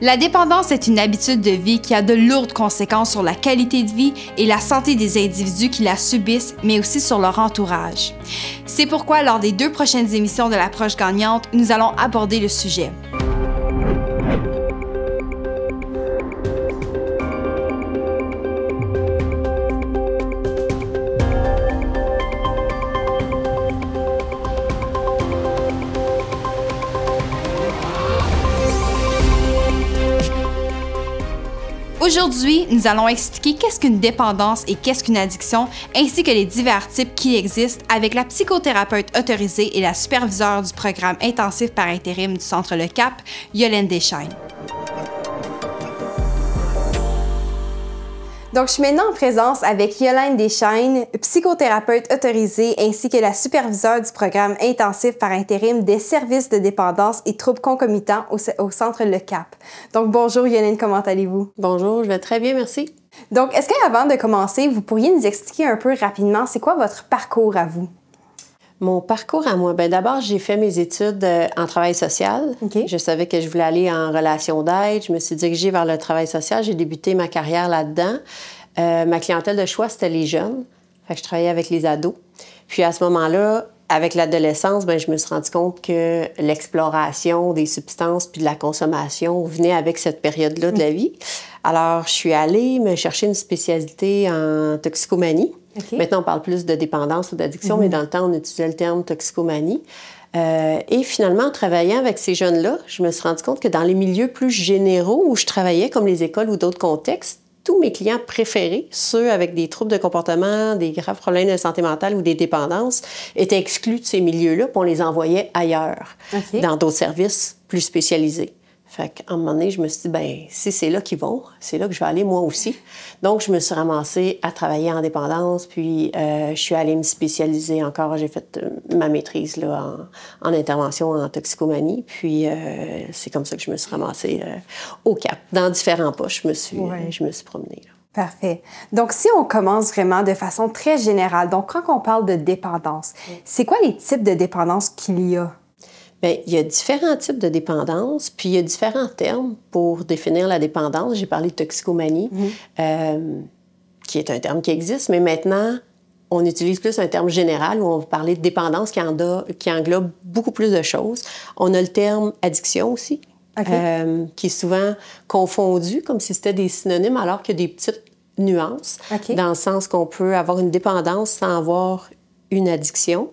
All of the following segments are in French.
La dépendance est une habitude de vie qui a de lourdes conséquences sur la qualité de vie et la santé des individus qui la subissent, mais aussi sur leur entourage. C'est pourquoi, lors des 2 prochaines émissions de l'approche gagnante, nous allons aborder le sujet. Aujourd'hui, nous allons expliquer qu'est-ce qu'une dépendance et qu'est-ce qu'une addiction, ainsi que les divers types qui existent avec la psychothérapeute autorisée et la superviseure du programme intensif par intérim du Centre Le Cap, Yolène Deschaines. Donc, je suis maintenant en présence avec Yolène Deschaines, psychothérapeute autorisée, ainsi que la superviseure du programme intensif par intérim des services de dépendance et troubles concomitants au Centre Le Cap. Donc, bonjour Yolène, comment allez-vous? Bonjour, je vais très bien, merci. Donc, est-ce qu'avant de commencer, vous pourriez nous expliquer un peu rapidement, c'est quoi votre parcours à vous? Mon parcours à moi, d'abord, j'ai fait mes études en travail social. Okay. Je savais que je voulais aller en relation d'aide. Je me suis dirigée vers le travail social. J'ai débuté ma carrière là-dedans. Ma clientèle de choix, c'était les jeunes. Fait que je travaillais avec les ados. Puis à ce moment-là, avec l'adolescence, je me suis rendu compte que l'exploration des substances puis de la consommation venait avec cette période-là de la vie. Alors, je suis allée me chercher une spécialité en toxicomanie. Okay. Maintenant, on parle plus de dépendance ou d'addiction, mais dans le temps, on utilisait le terme toxicomanie. Et finalement, en travaillant avec ces jeunes-là, je me suis rendu compte que dans les milieux plus généraux où je travaillais, comme les écoles ou d'autres contextes, tous mes clients préférés, ceux avec des troubles de comportement, des graves problèmes de santé mentale ou des dépendances, étaient exclus de ces milieux-là, puis on les envoyait ailleurs, dans d'autres services plus spécialisés. Fait qu'à un moment donné, je me suis dit, si c'est là qu'ils vont, c'est là que je vais aller moi aussi. Donc, je me suis ramassée à travailler en dépendance, puis je suis allée me spécialiser encore. J'ai fait ma maîtrise là, en intervention en toxicomanie, puis c'est comme ça que je me suis ramassée au Cap. Dans différents postes, je me suis promenée. Là. Parfait. Donc, si on commence vraiment de façon très générale, donc quand on parle de dépendance, c'est quoi les types de dépendance qu'il y a? Bien, il y a différents types de dépendance, puis il y a différents termes pour définir la dépendance. J'ai parlé de toxicomanie, qui est un terme qui existe, mais maintenant, on utilise plus un terme général où on va parler de dépendance qui englobe beaucoup plus de choses. On a le terme addiction aussi, qui est souvent confondu comme si c'était des synonymes, alors qu'il y a des petites nuances, dans le sens qu'on peut avoir une dépendance sans avoir une addiction.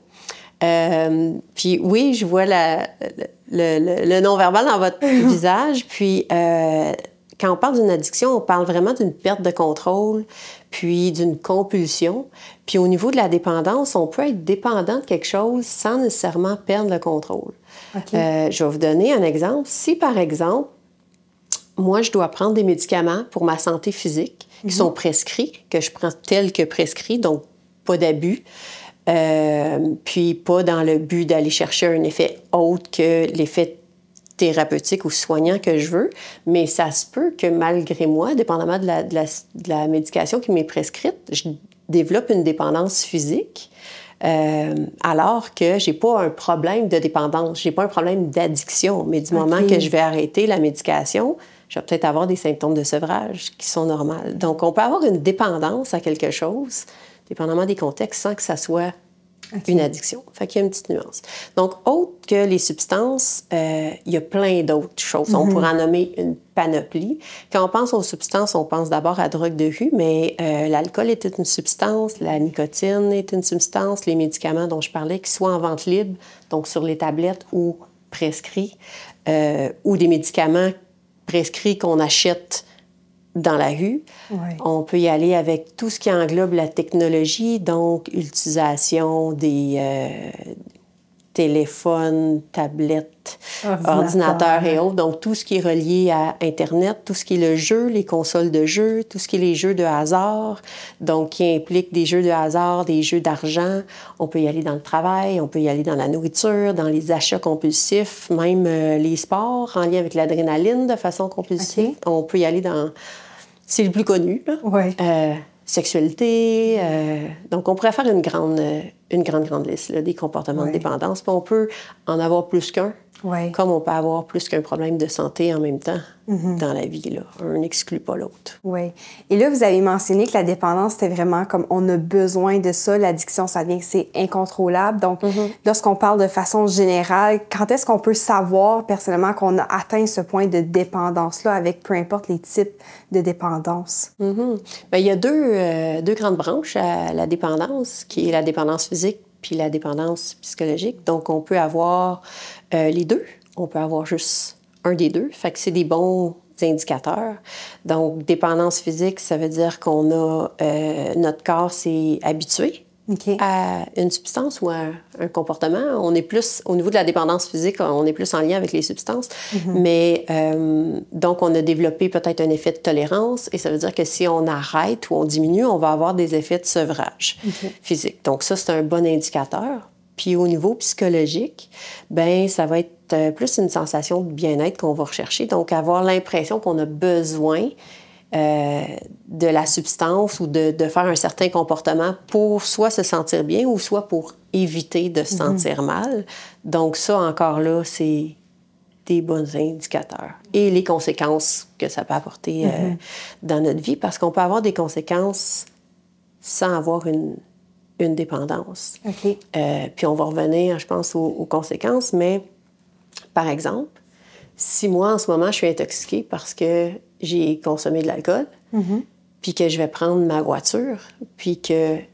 Puis oui, je vois le non-verbal dans votre visage. Puis quand on parle d'une addiction, on parle vraiment d'une perte de contrôle, puis d'une compulsion. Puis au niveau de la dépendance, on peut être dépendant de quelque chose sans nécessairement perdre le contrôle. Je vais vous donner un exemple. Si, par exemple, moi, je dois prendre des médicaments pour ma santé physique qui sont prescrits, que je prends tels que prescrits, donc pas d'abus, puis pas dans le but d'aller chercher un effet autre que l'effet thérapeutique ou soignant que je veux, mais ça se peut que malgré moi, dépendamment de la médication qui m'est prescrite, je développe une dépendance physique, alors que j'ai pas un problème de dépendance, j'ai pas un problème d'addiction, mais du moment que je vais arrêter la médication, je vais peut-être avoir des symptômes de sevrage qui sont normaux. Donc, on peut avoir une dépendance à quelque chose, dépendamment des contextes, sans que ça soit une addiction. Fait qu'il y a une petite nuance. Donc, autre que les substances, il y a plein d'autres choses. On pourrait en nommer une panoplie. Quand on pense aux substances, on pense d'abord à drogue de rue, mais l'alcool est une substance, la nicotine est une substance, les médicaments dont je parlais, qui soient en vente libre, donc sur les tablettes ou prescrits, ou des médicaments prescrits qu'on achète dans la rue. On peut y aller avec tout ce qui englobe la technologie, donc l'utilisation des téléphones, tablettes, ordinateurs et autres. Donc, tout ce qui est relié à Internet, tout ce qui est le jeu, les consoles de jeux, tout ce qui est les jeux de hasard, donc qui implique des jeux de hasard, des jeux d'argent. On peut y aller dans le travail, on peut y aller dans la nourriture, dans les achats compulsifs, même les sports en lien avec l'adrénaline de façon compulsive. On peut y aller dans... C'est le plus connu, là. Sexualité. Donc, on pourrait faire une grande une grande liste là, des comportements Oui. de dépendance. Puis on peut en avoir plus qu'un, Oui. comme on peut avoir plus qu'un problème de santé en même temps dans la vie. Là. Un n'exclut pas l'autre. Oui. Et là, vous avez mentionné que la dépendance, c'était vraiment comme on a besoin de ça. L'addiction, ça devient que c'est incontrôlable. Donc, lorsqu'on parle de façon générale, quand est-ce qu'on peut savoir personnellement qu'on a atteint ce point de dépendance-là avec peu importe les types de dépendance? Bien, il y a deux grandes branches à la dépendance, qui est la dépendance physique puis la dépendance psychologique. Donc, on peut avoir les deux. On peut avoir juste un des deux. Fait que c'est des bons indicateurs. Donc, dépendance physique, ça veut dire qu'on a... notre corps s'est habitué à une substance ou à un comportement. On est plus... Au niveau de la dépendance physique, on est plus en lien avec les substances. Mais donc, on a développé peut-être un effet de tolérance et ça veut dire que si on arrête ou on diminue, on va avoir des effets de sevrage physique. Donc, ça, c'est un bon indicateur. Puis au niveau psychologique, bien, ça va être plus une sensation de bien-être qu'on va rechercher. Donc, avoir l'impression qu'on a besoin de la substance ou de faire un certain comportement pour soit se sentir bien ou soit pour éviter de se sentir mal. Donc, ça, encore là, c'est des bons indicateurs. Et les conséquences que ça peut apporter dans notre vie, parce qu'on peut avoir des conséquences sans avoir une dépendance. Puis on va revenir, je pense, aux conséquences, mais par exemple, si moi, en ce moment, je suis intoxiquée parce que j'ai consommé de l'alcool, puis que je vais prendre ma voiture, puis qu'il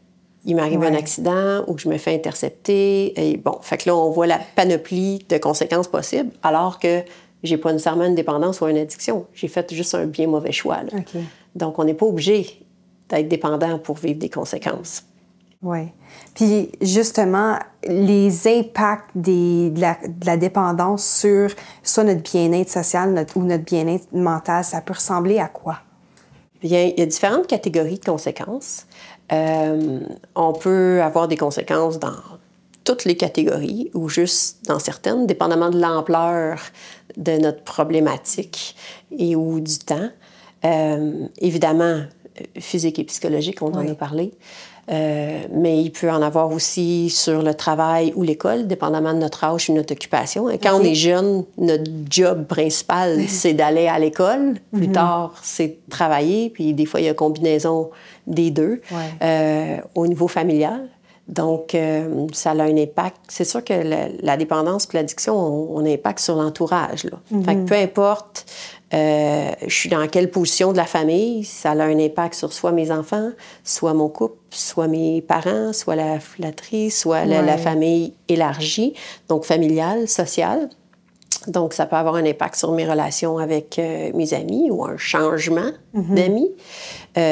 m'arrive un accident ou que je me fais intercepter, et bon, fait que là, on voit la panoplie de conséquences possibles, alors que j'ai pas nécessairement une dépendance ou une addiction. J'ai fait juste un bien mauvais choix. Là. Donc, on n'est pas obligé d'être dépendant pour vivre des conséquences. Oui. Puis, justement, les impacts de la dépendance sur soit notre bien-être social ou notre bien-être mental, ça peut ressembler à quoi? Bien, il y a différentes catégories de conséquences. On peut avoir des conséquences dans toutes les catégories ou juste dans certaines, dépendamment de l'ampleur de notre problématique et ou du temps. Évidemment, physique et psychologique, on en a parlé. Mais il peut en avoir aussi sur le travail ou l'école, dépendamment de notre âge ou notre occupation. Quand on est jeune, notre job principal, c'est d'aller à l'école. Plus tard, c'est de travailler. Puis des fois, il y a combinaison des deux au niveau familial. Donc, ça a un impact. C'est sûr que la dépendance et l'addiction ont un impact sur l'entourage. Fait que peu importe je suis dans quelle position de la famille, ça a un impact sur soit mes enfants, soit mon couple, soit mes parents, soit la fratrie, soit la famille élargie, donc familiale, sociale. Donc, ça peut avoir un impact sur mes relations avec mes amis ou un changement d'amis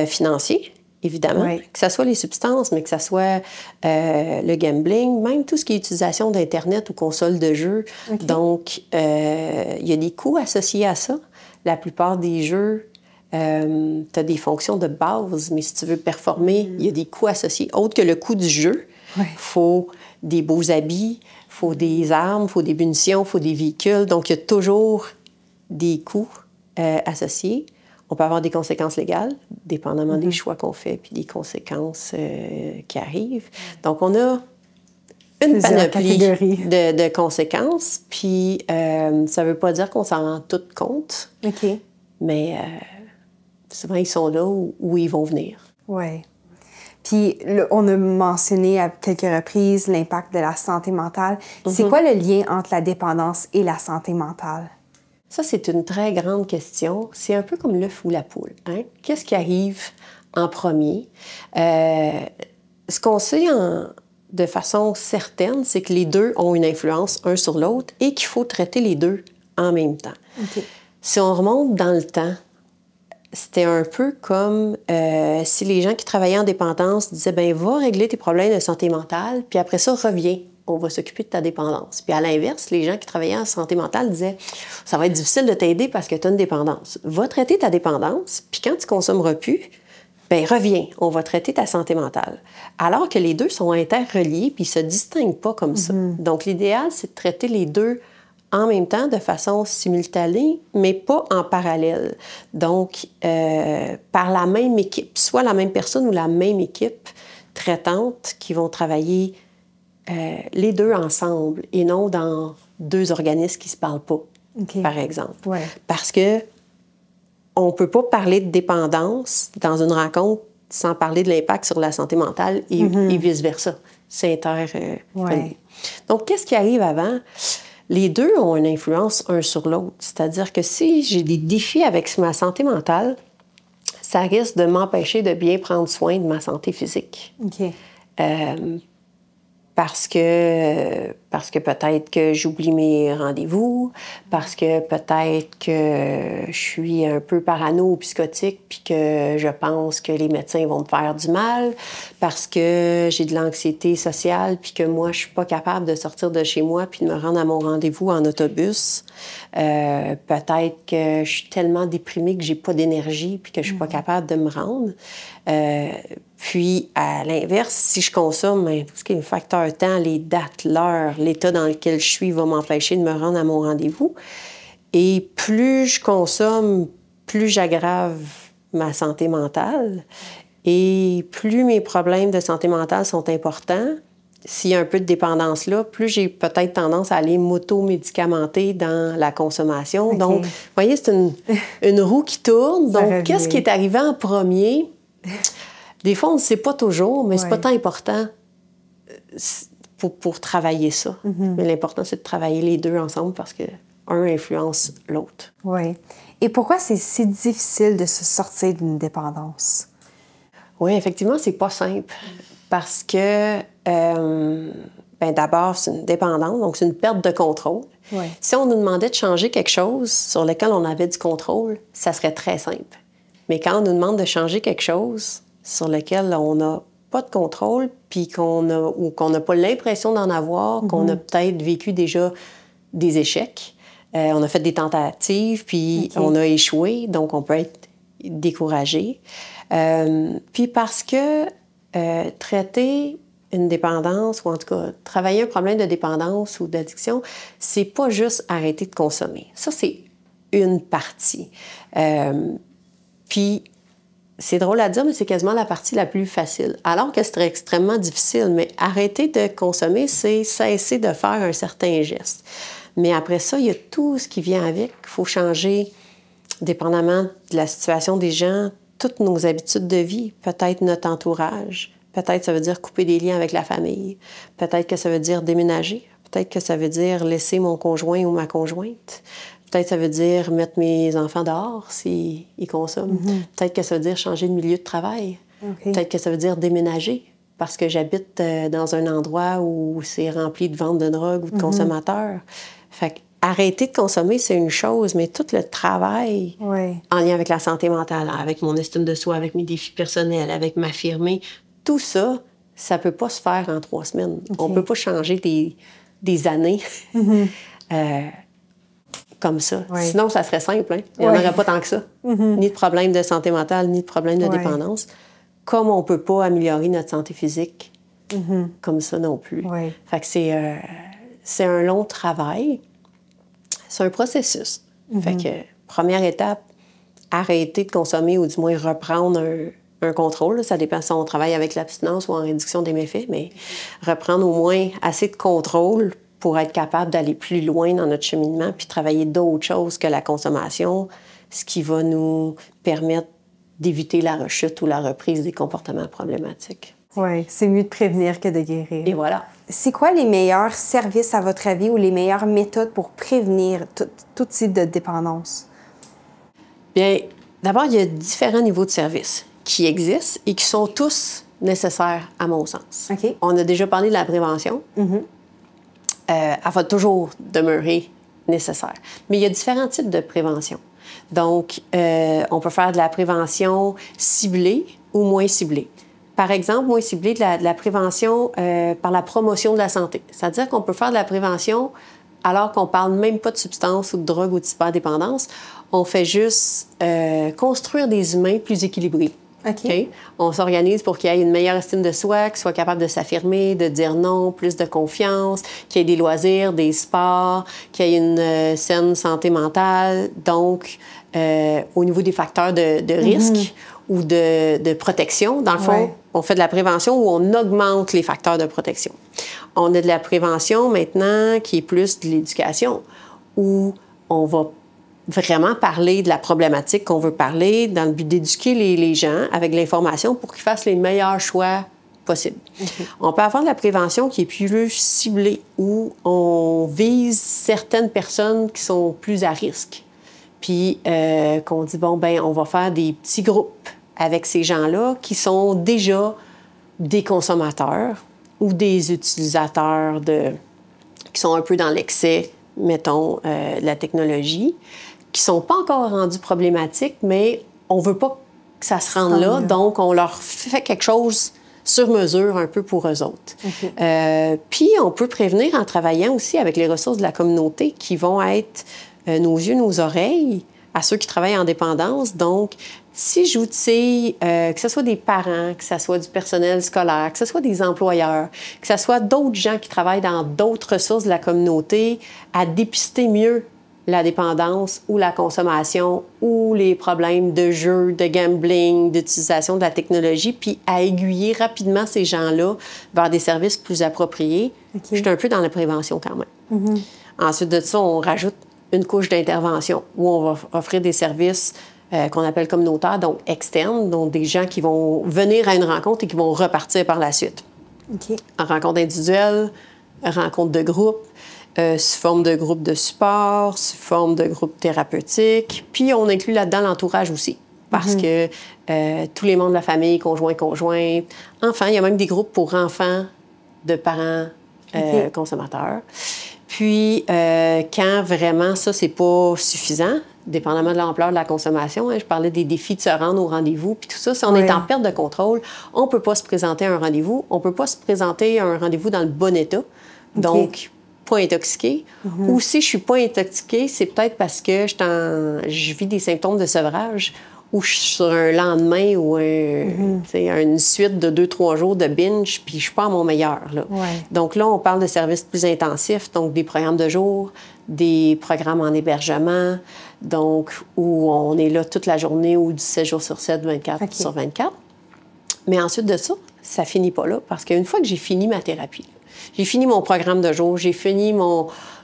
financier. Évidemment, que ce soit les substances, mais que ce soit le gambling, même tout ce qui est utilisation d'Internet ou console de jeux. Donc, il y a des coûts associés à ça. La plupart des jeux, tu as des fonctions de base, mais si tu veux performer, il y a des coûts associés. Autre que le coût du jeu, il faut des beaux habits, il faut des armes, il faut des munitions, il faut des véhicules. Donc, il y a toujours des coûts associés. On peut avoir des conséquences légales, dépendamment des choix qu'on fait, puis des conséquences qui arrivent. Donc, on a une panoplie de conséquences, puis ça ne veut pas dire qu'on s'en rend tout compte, mais souvent, ils sont là où ils vont venir. Oui. Puis, on a mentionné à quelques reprises l'impact de la santé mentale. C'est quoi le lien entre la dépendance et la santé mentale? Ça, c'est une très grande question. C'est un peu comme l'œuf ou la poule. Hein? Qu'est-ce qui arrive en premier? Ce qu'on sait de façon certaine, c'est que les deux ont une influence un sur l'autre et qu'il faut traiter les deux en même temps. Si on remonte dans le temps, c'était un peu comme si les gens qui travaillaient en dépendance disaient « Bien, va régler tes problèmes de santé mentale, puis après ça, reviens. On va s'occuper de ta dépendance. » Puis à l'inverse, les gens qui travaillaient en santé mentale disaient « Ça va être difficile de t'aider parce que tu as une dépendance. Va traiter ta dépendance, puis quand tu consommeras plus, bien reviens, on va traiter ta santé mentale. » Alors que les deux sont interreliés, puis ils ne se distinguent pas comme ça. Donc l'idéal, c'est de traiter les deux en même temps, de façon simultanée, mais pas en parallèle. Donc, par la même équipe, soit la même personne ou la même équipe traitante qui vont travailler les deux ensemble et non dans deux organismes qui ne se parlent pas, par exemple. Ouais. Parce que on ne peut pas parler de dépendance dans une rencontre sans parler de l'impact sur la santé mentale et vice-versa. C'est interrelié. Donc, qu'est-ce qui arrive avant? Les deux ont une influence un sur l'autre. C'est-à-dire que si j'ai des défis avec ma santé mentale, ça risque de m'empêcher de bien prendre soin de ma santé physique. OK. Parce que peut-être que j'oublie mes rendez-vous, parce que peut-être que je suis un peu parano ou psychotique, puis que je pense que les médecins vont me faire du mal, parce que j'ai de l'anxiété sociale, puis que moi, je suis pas capable de sortir de chez moi puis de me rendre à mon rendez-vous en autobus. Peut-être que je suis tellement déprimée que j'ai pas d'énergie, puis que je suis pas capable de me rendre. Puis, à l'inverse, si je consomme tout ce qui est le facteur temps, les dates, l'heure, l'état dans lequel je suis va m'empêcher de me rendre à mon rendez-vous. Et plus je consomme, plus j'aggrave ma santé mentale. Et plus mes problèmes de santé mentale sont importants, s'il y a un peu de dépendance là, plus j'ai peut-être tendance à aller m'auto-médicamenter dans la consommation. Okay. Donc, vous voyez, c'est une roue qui tourne. Donc, qu'est-ce qui est arrivé en premier? Des fois, on ne sait pas toujours, mais c'est pas tant important pour travailler ça. Mais l'important, c'est de travailler les deux ensemble parce que un influence l'autre. Oui. Et pourquoi c'est si difficile de se sortir d'une dépendance? Oui, effectivement, c'est pas simple. Parce que, d'abord, c'est une dépendance, donc c'est une perte de contrôle. Oui. Si on nous demandait de changer quelque chose sur lequel on avait du contrôle, ça serait très simple. Mais quand on nous demande de changer quelque chose sur lequel on n'a pas de contrôle, puis qu'on n'a pas l'impression d'en avoir, qu'on a peut-être vécu déjà des échecs, on a fait des tentatives, puis on a échoué, donc on peut être découragé. Puis parce que traiter une dépendance, ou en tout cas travailler un problème de dépendance ou d'addiction, c'est pas juste arrêter de consommer. Ça, c'est une partie. Puis c'est drôle à dire, mais c'est quasiment la partie la plus facile. Alors que c'est extrêmement difficile, mais arrêter de consommer, c'est cesser de faire un certain geste. Mais après ça, il y a tout ce qui vient avec. Il faut changer, dépendamment de la situation des gens, toutes nos habitudes de vie, peut-être notre entourage. Peut-être ça veut dire couper des liens avec la famille. Peut-être que ça veut dire déménager. Peut-être que ça veut dire laisser mon conjoint ou ma conjointe. Peut-être que ça veut dire mettre mes enfants dehors s'ils consomment. Peut-être que ça veut dire changer de milieu de travail. Peut-être que ça veut dire déménager parce que j'habite dans un endroit où c'est rempli de ventes de drogue ou de consommateurs. Fait que arrêter de consommer, c'est une chose, mais tout le travail en lien avec la santé mentale, avec mon estime de soi, avec mes défis personnels, avec m'affirmer, tout ça, ça peut pas se faire en 3 semaines. On peut pas changer des années comme ça. Sinon, ça serait simple. Hein? Il n'y en aurait pas tant que ça. Ni de problème de santé mentale, ni de problème de dépendance. Comme on ne peut pas améliorer notre santé physique comme ça non plus. Fait que c'est un long travail. C'est un processus. Fait que, première étape, arrêter de consommer ou du moins reprendre un contrôle. Là. Ça dépend si on travaille avec l'abstinence ou en réduction des méfaits, mais reprendre au moins assez de contrôle pour être capable d'aller plus loin dans notre cheminement puis travailler d'autres choses que la consommation, ce qui va nous permettre d'éviter la rechute ou la reprise des comportements problématiques. Oui, c'est mieux de prévenir que de guérir. Et voilà. C'est quoi les meilleurs services, à votre avis, ou les meilleures méthodes pour prévenir tout type de dépendance? Bien, d'abord, il y a différents niveaux de services qui existent et qui sont tous nécessaires, à mon sens. On a déjà parlé de la prévention. Elle va toujours demeurer nécessaire. Mais il y a différents types de prévention. Donc, on peut faire de la prévention ciblée ou moins ciblée. Par exemple, moins ciblée, de la prévention par la promotion de la santé. C'est-à-dire qu'on peut faire de la prévention alors qu'on ne parle même pas de substances ou de drogue ou de cyberdépendance. On fait juste construire des humains plus équilibrés. On s'organise pour qu'il y ait une meilleure estime de soi, qu'il soit capable de s'affirmer, de dire non, plus de confiance, qu'il y ait des loisirs, des sports, qu'il y ait une saine santé mentale. Donc, au niveau des facteurs de risque ou de protection, dans le fond, On fait de la prévention où on augmente les facteurs de protection. On a de la prévention maintenant qui est plus de l'éducation, où on va vraiment parler de la problématique qu'on veut parler dans le but d'éduquer les gens avec l'information pour qu'ils fassent les meilleurs choix possibles. On peut avoir de la prévention qui est plus ciblée, où on vise certaines personnes qui sont plus à risque. Puis qu'on dit, bon, ben on va faire des petits groupes avec ces gens-là qui sont déjà des consommateurs ou des utilisateurs qui sont un peu dans l'excès, mettons, de la technologie, qui ne sont pas encore rendus problématiques, mais on ne veut pas que ça se rende là, donc on leur fait quelque chose sur mesure un peu pour eux autres. Puis on peut prévenir en travaillant aussi avec les ressources de la communauté qui vont être nos yeux, nos oreilles à ceux qui travaillent en dépendance. Donc, si j'outille, que ce soit des parents, que ce soit du personnel scolaire, que ce soit des employeurs, que ce soit d'autres gens qui travaillent dans d'autres ressources de la communauté, à dépister mieux la dépendance ou la consommation ou les problèmes de jeu, de gambling, d'utilisation de la technologie, puis à aiguiller rapidement ces gens-là vers des services plus appropriés. Je suis un peu dans la prévention quand même. Ensuite de ça, on rajoute une couche d'intervention où on va offrir des services qu'on appelle communautaires, donc externes, donc des gens qui vont venir à une rencontre et qui vont repartir par la suite. En rencontre individuelle, rencontre de groupe, sous forme de groupe de support, sous forme de groupe thérapeutique. Puis on inclut là-dedans l'entourage aussi, parce que tous les membres de la famille, conjoints, enfants, il y a même des groupes pour enfants de parents consommateurs. Puis, quand vraiment ça, c'est pas suffisant, dépendamment de l'ampleur de la consommation, je parlais des défis de se rendre au rendez-vous, puis tout ça, si on est en perte de contrôle, on peut pas se présenter à un rendez-vous, on peut pas se présenter à un rendez-vous dans le bon état, donc pas intoxiqué. Ou si je suis pas intoxiquée, c'est peut-être parce que je vis des symptômes de sevrage, ou je suis sur un lendemain ou une suite de 2-3 jours de binge, puis je suis pas à mon meilleur. Là. Donc là, on parle de services plus intensifs, donc des programmes de jour, des programmes en hébergement, donc où on est là toute la journée ou 17 jours sur 7, 24 sur 24. Mais ensuite de ça, ça finit pas là, parce qu'une fois que j'ai fini ma thérapie, j'ai fini mon programme de jour, j'ai fini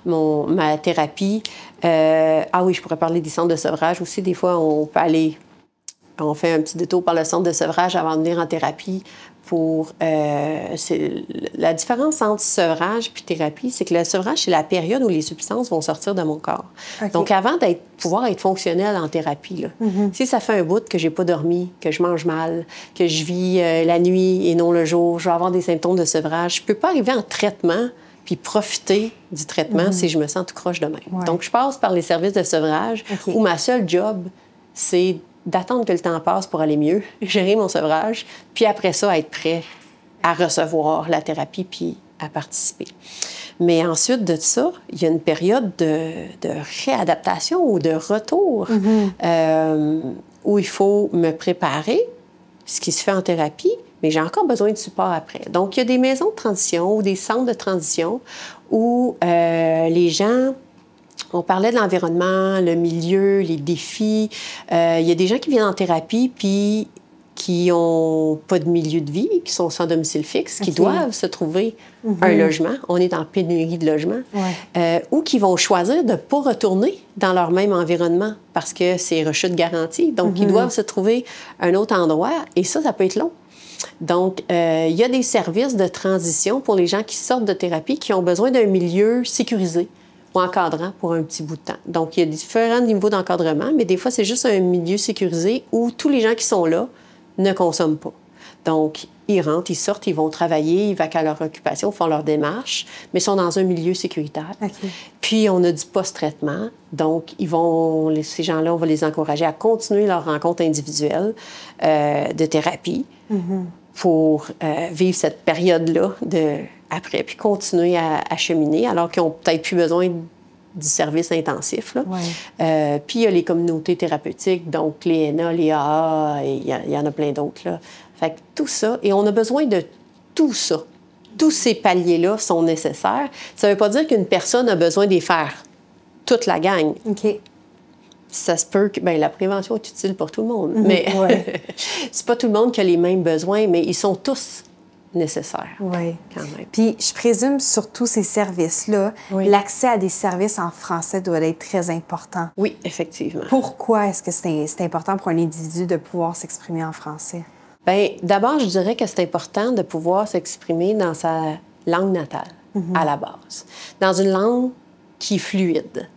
ma thérapie. Ah oui, je pourrais parler des centres de sevrage aussi. Des fois, on fait un petit détour par le centre de sevrage avant de venir en thérapie pour... la différence entre sevrage puis thérapie, c'est que le sevrage, c'est la période où les substances vont sortir de mon corps. Donc, avant de pouvoir être fonctionnelle en thérapie, là, si ça fait un bout que j'ai pas dormi, que je mange mal, que je vis la nuit et non le jour, je vais avoir des symptômes de sevrage, je peux pas arriver en traitement puis profiter du traitement si je me sens tout croche de même. Donc, je passe par les services de sevrage où ma seule job, c'est d'attendre que le temps passe pour aller mieux, gérer mon sevrage, puis après ça, être prêt à recevoir la thérapie puis à participer. Mais ensuite de ça, il y a une période de réadaptation ou de retour où il faut me préparer, ce qui se fait en thérapie, mais j'ai encore besoin de support après. Donc, il y a des maisons de transition ou des centres de transition où les gens... On parlait de l'environnement, le milieu, les défis. Il y a des gens qui viennent en thérapie puis qui n'ont pas de milieu de vie, qui sont sans domicile fixe, qui doivent se trouver un logement. On est en pénurie de logement. Ou qui vont choisir de ne pas retourner dans leur même environnement parce que c'est rechute garantie. Donc, ils doivent se trouver un autre endroit et ça peut être long. Donc, il y a des services de transition pour les gens qui sortent de thérapie qui ont besoin d'un milieu sécurisé ou encadrant pour un petit bout de temps. Donc, il y a différents niveaux d'encadrement, mais des fois, c'est juste un milieu sécurisé où tous les gens qui sont là ne consomment pas. Donc, ils rentrent, ils sortent, ils vont travailler, ils vont à leur occupation, font leur démarche, mais sont dans un milieu sécuritaire. Puis, on a du post-traitement. Donc, ces gens-là, on va les encourager à continuer leur rencontre individuelle de thérapie pour vivre cette période-là après, puis continuer à cheminer, alors qu'ils n'ont peut-être plus besoin du service intensif. Là. Puis il y a les communautés thérapeutiques, donc les ENA, les AA, et il y en a plein d'autres. Là. Fait que tout ça, et on a besoin de tout ça. Tous ces paliers-là sont nécessaires. Ça ne veut pas dire qu'une personne a besoin d'y faire toute la gang. ça se peut que la prévention est utile pour tout le monde, mais c'est pas tout le monde qui a les mêmes besoins, mais ils sont tous nécessaires quand même. Puis je présume sur tous ces services-là, l'accès à des services en français doit être très important. Oui, effectivement. Pourquoi est-ce que c'est important pour un individu de pouvoir s'exprimer en français? Bien, d'abord, je dirais que c'est important de pouvoir s'exprimer dans sa langue natale, à la base. Dans une langue qui est fluide,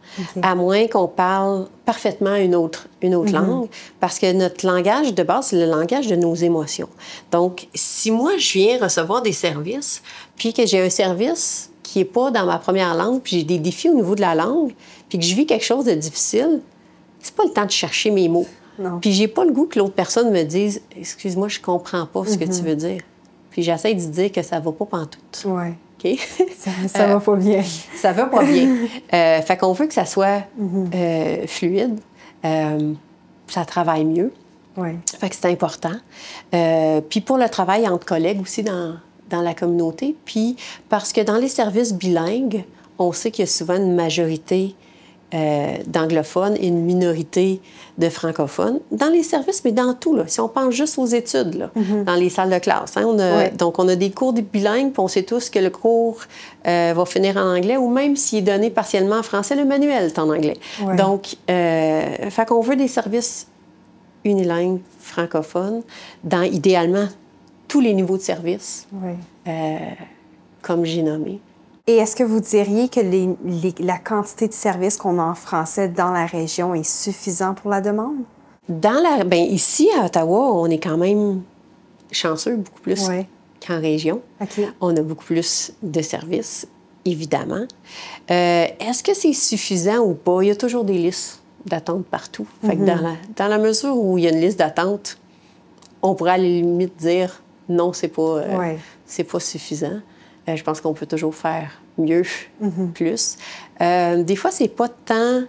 à moins qu'on parle parfaitement une autre langue, parce que notre langage de base, c'est le langage de nos émotions. Donc, si moi, je viens recevoir des services, puis que j'ai un service qui n'est pas dans ma première langue, puis j'ai des défis au niveau de la langue, puis que je vis quelque chose de difficile, c'est pas le temps de chercher mes mots. Non. Puis j'ai pas le goût que l'autre personne me dise « Excuse-moi, je comprends pas ce que tu veux dire. » Puis j'essaie de dire que ça va pas pantoute. Oui. OK? Ça va pas bien. Ça va pas bien. Fait qu'on veut que ça soit fluide. Ça travaille mieux. Oui. Fait que c'est important. Puis pour le travail entre collègues aussi dans la communauté. Puis parce que dans les services bilingues, on sait qu'il y a souvent une majorité d'anglophones et une minorité de francophones. Dans les services, mais dans tout, là, si on pense juste aux études, là, dans les salles de classe. Hein, donc, on a des cours bilingues, puis on sait tous que le cours va finir en anglais, ou même s'il est donné partiellement en français, le manuel est en anglais. Ouais. Donc, fait qu'on veut des services unilingues francophones dans, idéalement, tous les niveaux de service, comme j'ai nommé. Et est-ce que vous diriez que la quantité de services qu'on a en français dans la région est suffisante pour la demande? Ici, à Ottawa, on est quand même chanceux, beaucoup plus qu'en région. Okay. On a beaucoup plus de services, évidemment. Est-ce que c'est suffisant ou pas? Il y a toujours des listes d'attente partout. Fait que dans la mesure où il y a une liste d'attente, on pourrait à la limite dire non, c'est pas suffisant. Je pense qu'on peut toujours faire mieux, plus. Des fois, c'est pas tant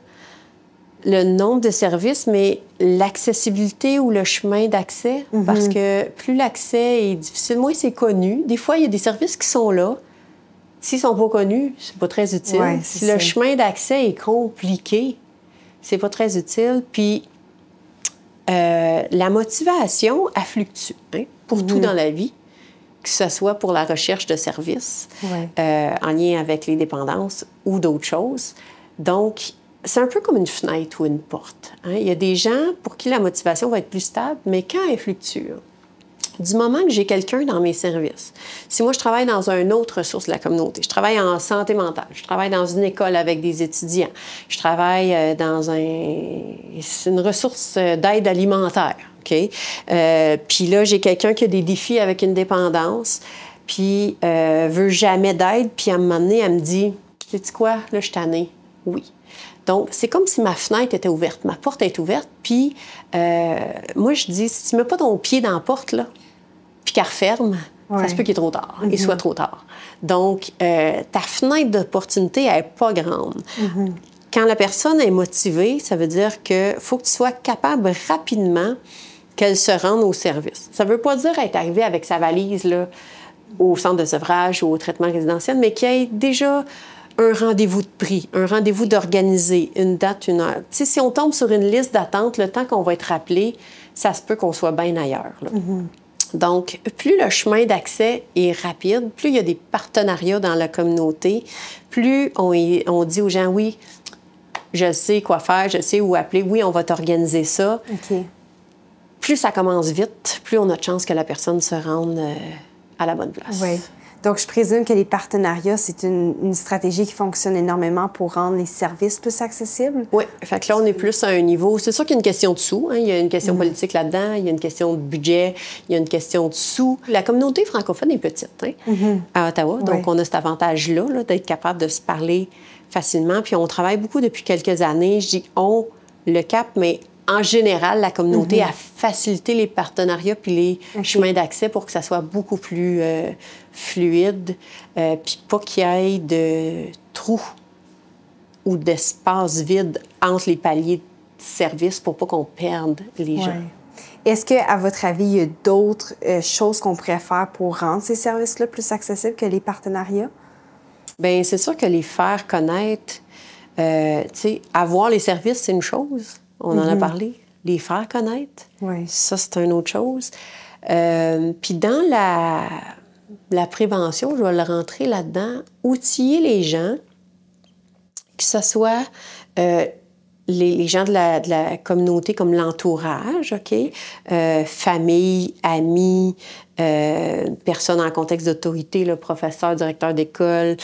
le nombre de services, mais l'accessibilité ou le chemin d'accès. Parce que plus l'accès est difficile, moins c'est connu. Des fois, il y a des services qui sont là. S'ils sont pas connus, c'est pas très utile. Si le chemin d'accès est compliqué, c'est pas très utile. Puis, la motivation, elle fluctue, pour tout dans la vie. Que ce soit pour la recherche de services en lien avec les dépendances ou d'autres choses. Donc, c'est un peu comme une fenêtre ou une porte. Il y a des gens pour qui la motivation va être plus stable, mais quand elle fluctue, du moment que j'ai quelqu'un dans mes services, si moi je travaille dans une autre ressource de la communauté, je travaille en santé mentale, je travaille dans une école avec des étudiants, je travaille dans une ressource d'aide alimentaire, OK? Puis là, j'ai quelqu'un qui a des défis avec une dépendance, puis veut jamais d'aide, puis à un moment donné, elle me dit « Sais-tu quoi? Là, je suis tannée. » Oui. Donc, c'est comme si ma fenêtre était ouverte, ma porte est ouverte, puis moi, je dis « Si tu ne mets pas ton pied dans la porte, là, puis qu'elle referme, ça se peut qu'il est trop tard, il soit trop tard. » Donc, ta fenêtre d'opportunité, elle n'est pas grande. Quand la personne est motivée, ça veut dire qu'il faut que tu sois capable rapidement qu'elle se rende au service. Ça ne veut pas dire être arrivée avec sa valise là, au centre de sevrage ou au traitement résidentiel, mais qu'il y ait déjà un rendez-vous de prix, un rendez-vous d'organiser, une date, une heure. Tu sais, si on tombe sur une liste d'attente, le temps qu'on va être rappelé, ça se peut qu'on soit bien ailleurs. Là. Donc, plus le chemin d'accès est rapide, plus il y a des partenariats dans la communauté, plus on dit aux gens, oui, je sais quoi faire, je sais où appeler, oui, on va t'organiser ça. Okay. Plus ça commence vite, plus on a de chance que la personne se rende à la bonne place. Oui. Donc, je présume que les partenariats, c'est une stratégie qui fonctionne énormément pour rendre les services plus accessibles? Oui. Fait que là, on est plus à un niveau... C'est sûr qu'il y a une question de sous. Il y a une question politique là-dedans. Il y a une question de budget. Il y a une question de sous. La communauté francophone est petite à Ottawa. Donc, on a cet avantage-là là, d'être capable de se parler facilement. Puis, on travaille beaucoup depuis quelques années. Je dis « on », le CAP, mais... En général, la communauté a facilité les partenariats puis les chemins d'accès pour que ça soit beaucoup plus fluide, puis pas qu'il y ait de trous ou d'espace vide entre les paliers de services pour pas qu'on perde les gens. Est-ce qu'à votre avis, il y a d'autres choses qu'on pourrait faire pour rendre ces services-là plus accessibles que les partenariats? Bien, c'est sûr que les faire connaître, tu sais, avoir les services, c'est une chose. on en a parlé. Les faire connaître, ça, c'est une autre chose. Puis dans la prévention, je vais le rentrer là-dedans, outiller les gens, que ce soit les gens de la communauté comme l'entourage, OK? Famille, amis, personnes en contexte d'autorité, le professeur, directeur d'école,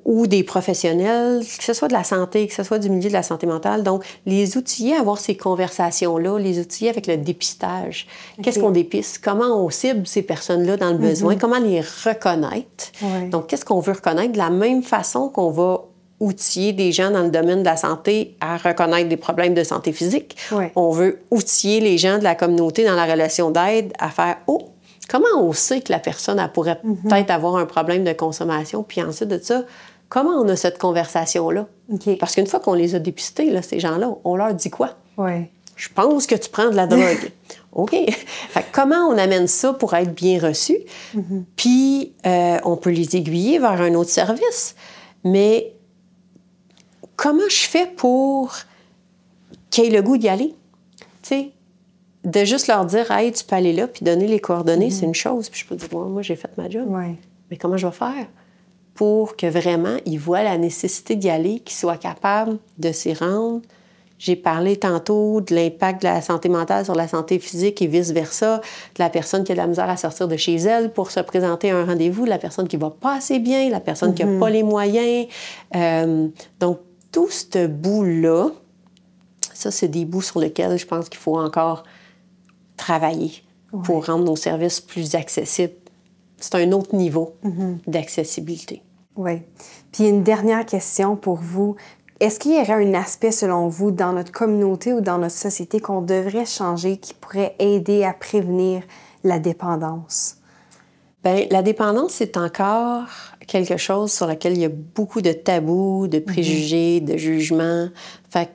ou des professionnels, que ce soit de la santé, que ce soit du milieu de la santé mentale. Donc, les outiller à avoir ces conversations-là, les outiller avec le dépistage. Qu'est-ce qu'on dépiste? Comment on cible ces personnes-là dans le besoin? Comment les reconnaître? Donc, qu'est-ce qu'on veut reconnaître? De la même façon qu'on va outiller des gens dans le domaine de la santé à reconnaître des problèmes de santé physique. On veut outiller les gens de la communauté dans la relation d'aide à faire « Oh, comment on sait que la personne elle pourrait peut-être avoir un problème de consommation? » Puis ensuite de ça, comment on a cette conversation-là? Parce qu'une fois qu'on les a dépistés, là, ces gens-là, on leur dit quoi? Je pense que tu prends de la drogue. OK. Fait que comment on amène ça pour être bien reçu? Puis on peut les aiguiller vers un autre service. Mais comment je fais pour qu'ils aient le goût d'y aller? Tu sais, de juste leur dire « Hey, tu peux aller là », puis donner les coordonnées, c'est une chose. Puis je peux dire « Moi, j'ai fait ma job. Mais comment je vais faire pour que vraiment ils voient la nécessité d'y aller, qu'ils soient capables de s'y rendre? » J'ai parlé tantôt de l'impact de la santé mentale sur la santé physique et vice-versa, de la personne qui a de la misère à sortir de chez elle pour se présenter à un rendez-vous, de la personne qui va pas assez bien, la personne qui n'a pas les moyens. Donc, tout ce bout-là, ça, c'est des bouts sur lesquels je pense qu'il faut encore travailler pour rendre nos services plus accessibles. C'est un autre niveau d'accessibilité. Oui. Puis une dernière question pour vous. Est-ce qu'il y aurait un aspect, selon vous, dans notre communauté ou dans notre société qu'on devrait changer qui pourrait aider à prévenir la dépendance? Bien, la dépendance, c'est encore quelque chose sur lequel il y a beaucoup de tabous, de préjugés, de jugements. Fait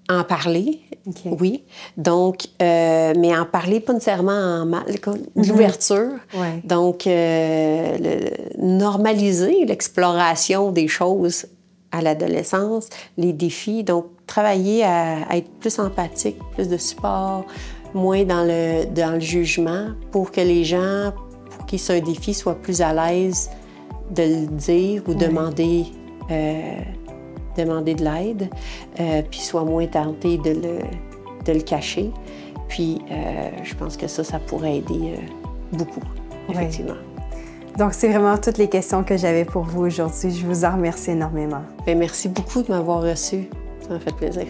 en parler, oui. Donc, mais en parler pas nécessairement en mal, de l'ouverture. Donc, normaliser l'exploration des choses à l'adolescence, les défis. Donc, travailler à être plus empathique, plus de support, moins dans le jugement pour que les gens, pour qu'ils soient un défi, soient plus à l'aise de le dire ou demander de l'aide, puis soient moins tentés de le cacher. Puis, je pense que ça pourrait aider beaucoup, effectivement. Donc, c'est vraiment toutes les questions que j'avais pour vous aujourd'hui. Je vous en remercie énormément. Bien, merci beaucoup de m'avoir reçue. Ça m'a fait plaisir.